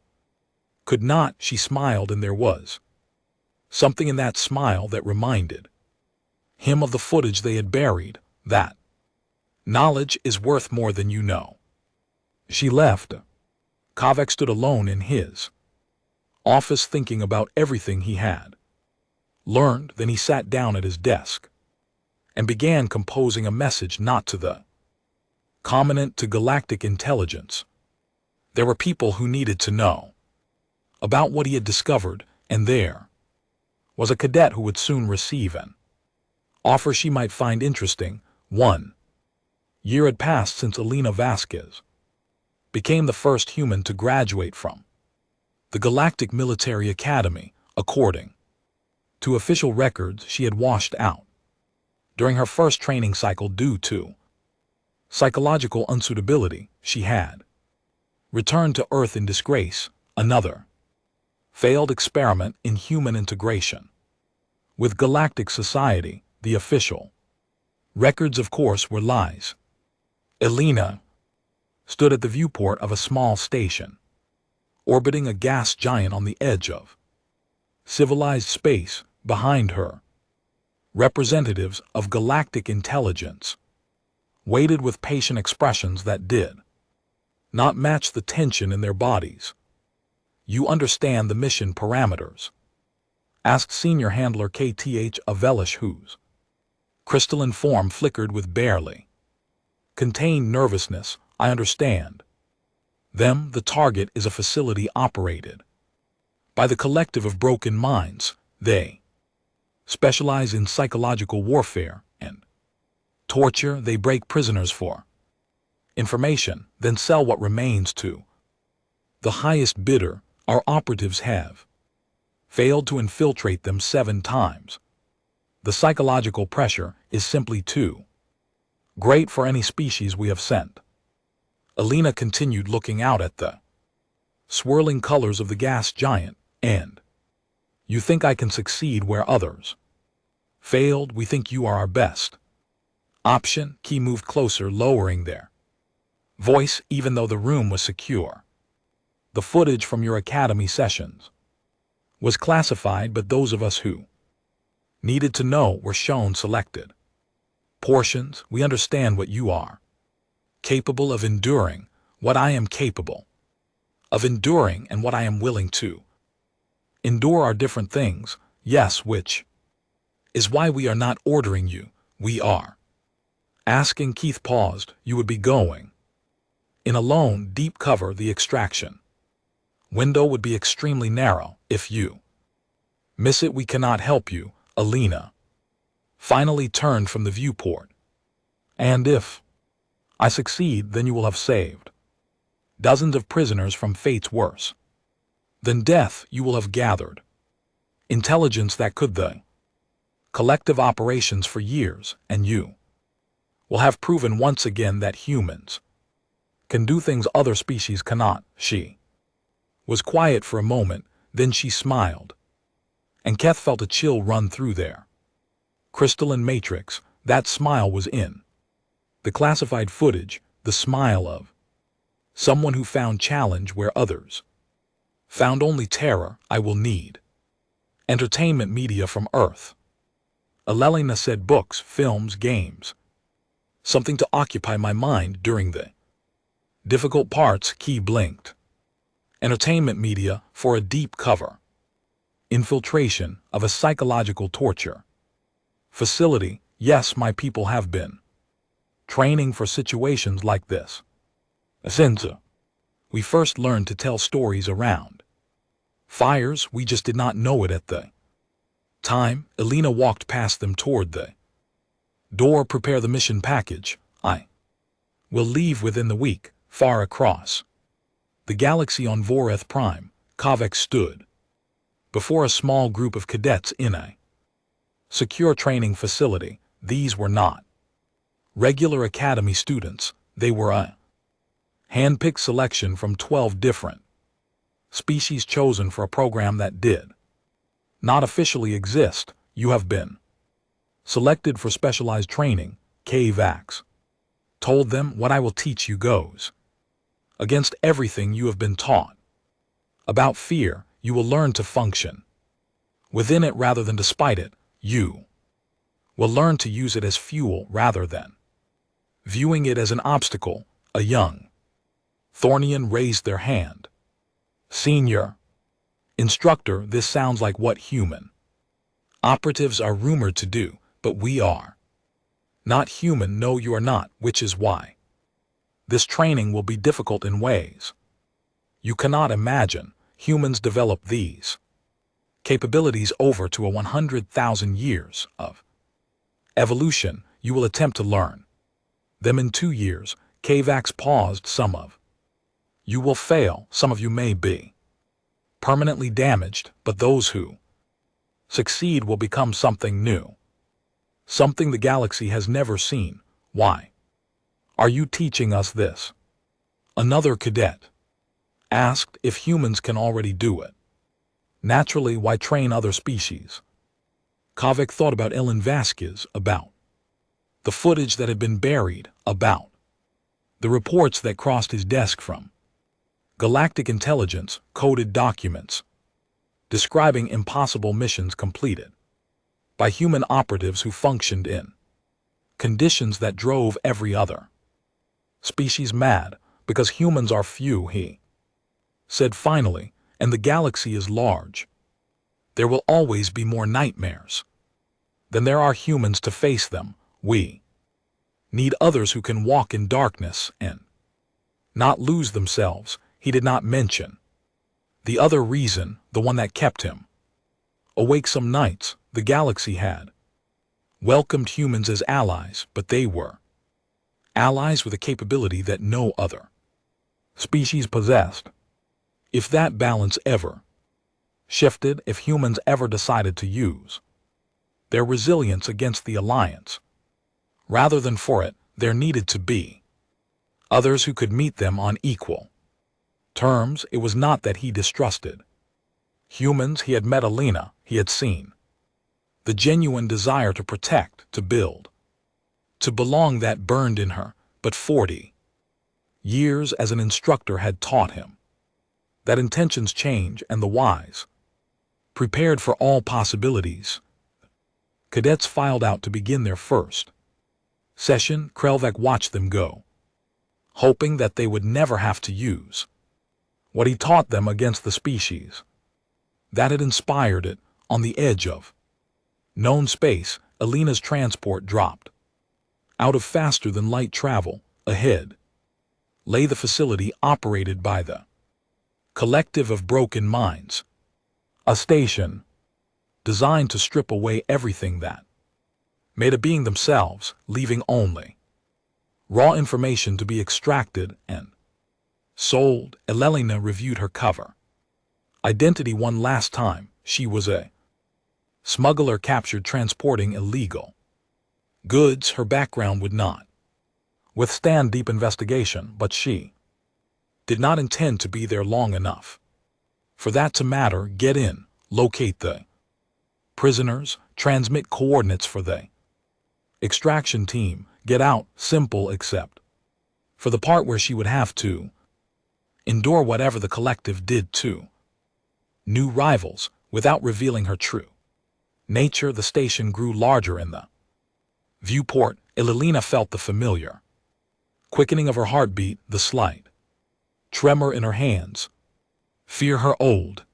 could not. She smiled, and there was something in that smile that reminded him of the footage they had buried. That knowledge is worth more than you know. She left. Kavak stood alone in his office, thinking about everything he had learned. Then he sat down at his desk and began composing a message, not to the Commandant, to Galactic Intelligence. There were people who needed to know about what he had discovered, and there was a cadet who would soon receive an offer she might find interesting. 1 year had passed since Alina Vasquez became the first human to graduate from the Galactic Military Academy. According to official records, she had washed out during her first training cycle due to psychological unsuitability. She had returned to Earth in disgrace, another failed experiment in human integration with galactic society. The official records, of course, were lies. Alina stood at the viewport of a small station, orbiting a gas giant on the edge of civilized space. Behind her, representatives of galactic intelligence waited with patient expressions that did not match the tension in their bodies. You understand the mission parameters? Asked Senior Handler KTH Avelish, whose crystalline form flickered with barely contained nervousness. I understand them. The target is a facility operated by the collective of broken minds. They specialize in psychological warfare and torture. They break prisoners for information, then sell what remains to the highest bidder. Our operatives have failed to infiltrate them 7 times. The psychological pressure is simply too great for any species we have sent. Alina continued, looking out at the swirling colors of the gas giant. And you think I can succeed where others failed? We think you are our best option. Key moved closer, lowering their voice even though the room was secure. The footage from your academy sessions was classified, but those of us who needed to know were shown selected portions. We understand what you are capable of enduring, what I am capable of enduring, and what I am willing to endure are different things. Yes, which is why we are not ordering you. We are asking. Keith paused. You would be going in alone. Deep cover. The extraction window would be extremely narrow. If you miss it, we cannot help you. Alina finally turned from the viewport And if I succeed, then you will have saved dozens of prisoners from fates worse than death. You will have gathered intelligence that could the collective operations for years, and you will have proven once again that humans can do things other species cannot. She was quiet for a moment, then she smiled, and Keth felt a chill run through their crystalline matrix. That smile was in the classified footage, the smile of someone who found challenge where others found only terror. I will need entertainment media from Earth. Alelina said books, films, games. Something to occupy my mind during the difficult parts. Key blinked. Entertainment media for a deep cover. Infiltration of a psychological torture facility. Yes, my people have been training for situations like this. Since we first learned to tell stories around fires, we just did not know it at the time. Elena walked past them toward the door. Prepare the mission package. I will leave within the week. Far across the galaxy on Voreth Prime, Kavek stood before a small group of cadets in a secure training facility. These were not regular academy students. They were a hand-picked selection from 12 different species chosen for a program that did not officially exist. You have been selected for specialized training. K-Vax told them. What I will teach you goes against everything you have been taught about fear. You will learn to function within it rather than despite it. You will learn to use it as fuel rather than viewing it as an obstacle. A young Thornian raised their hand. Senior instructor, this sounds like what human operatives are rumored to do, but we are not human. No, you are not, which is why this training will be difficult in ways you cannot imagine. Humans develop these capabilities over to a 100,000 years of evolution. You will attempt to learn them in 2 years. Kavax paused. Some of you will fail, some of you may be permanently damaged, but those who succeed will become something new, something the galaxy has never seen. Why are you teaching us this? Another cadet asked. If humans can already do it, naturally, why train other species? Kavik thought about Ellen Vasquez, about the footage that had been buried, about the reports that crossed his desk from galactic intelligence, coded documents describing impossible missions completed by human operatives who functioned in conditions that drove every other species mad. Because humans are few, he said finally, and the galaxy is large. There will always be more nightmares than there are humans to face them. We need others who can walk in darkness and not lose themselves. He did not mention the other reason, the one that kept him awake some nights. The galaxy had welcomed humans as allies, but they were allies with a capability that no other species possessed. If that balance ever shifted, if humans ever decided to use their resilience against the Alliance rather than for it, there needed to be others who could meet them on equal terms. It was not that he distrusted humans. He had met Alina. He had seen the genuine desire to protect, to build, to belong that burned in her. But 40 years as an instructor had taught him that intentions change, and the wise prepared for all possibilities. Cadets filed out to begin their first session. Krelvek watched them go, hoping that they would never have to use what he taught them against the species that had inspired it. On the edge of known space, Alina's transport dropped out of faster-than-light travel. Ahead lay the facility operated by the collective of broken minds, a station designed to strip away everything that made a being themselves, leaving only Raw information to be extracted and sold. Elelina reviewed her cover. Identity one last time. She was a smuggler captured transporting illegal goods. Her background would not withstand deep investigation, but she did not intend to be there long enough for that to matter. Get in, locate the prisoners, transmit coordinates for the extraction team, get out. Simple, except for the part where she would have to endure whatever the collective did to new rivals without revealing her true nature. The station grew larger in the viewport. Elelina felt the familiar quickening of her heartbeat, the slight tremor in her hands. Fear, her old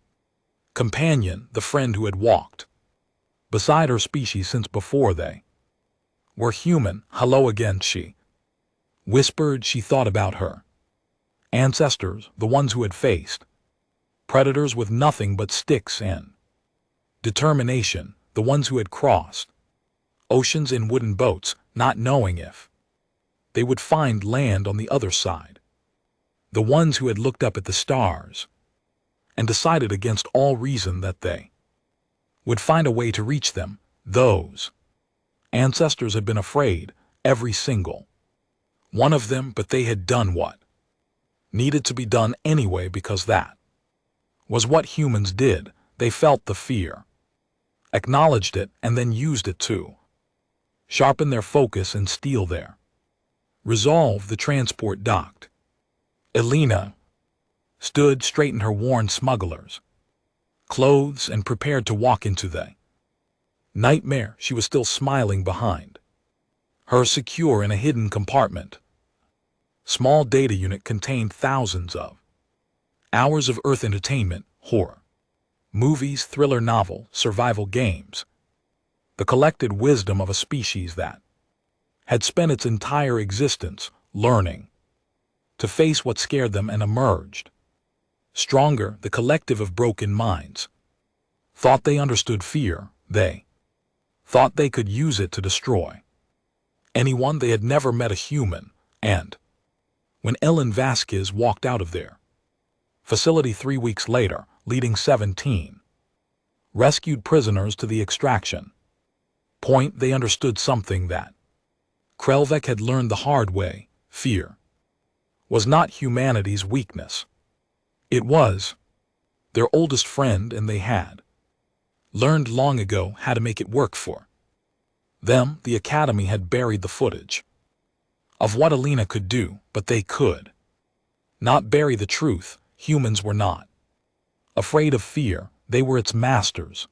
companion, the friend who had walked beside her species since before they were human. Hello again, she whispered. She thought about her ancestors, the ones who had faced predators with nothing but sticks and determination, the ones who had crossed oceans in wooden boats, not knowing if they would find land on the other side, the ones who had looked up at the stars and decided against all reason that they would find a way to reach them. Those ancestors had been afraid, every single one of them, but they had done what needed to be done anyway, because that was what humans did. They felt the fear, acknowledged it, and then used it to sharpen their focus and steel their resolve. The transport docked. Elena stood straight in her worn smuggler's clothes and prepared to walk into the nightmare. She was still smiling behind her, secure in a hidden compartment. Small data unit contained thousands of hours of Earth entertainment, horror movies, thriller novel, survival games, the collected wisdom of a species that had spent its entire existence learning to face what scared them and emerged stronger. The collective of broken minds thought they understood fear. They thought they could use it to destroy anyone. They had never met a human, and when Ellen Vasquez walked out of their facility 3 weeks later, leading 17 rescued prisoners to the extraction point, they understood something that Krelvek had learned the hard way. Fear was not humanity's weakness. It was their oldest friend, and they had learned long ago how to make it work for them. The Academy had buried the footage of what Elena could do, but they could not bury the truth. Humans were not afraid of fear. They were its masters.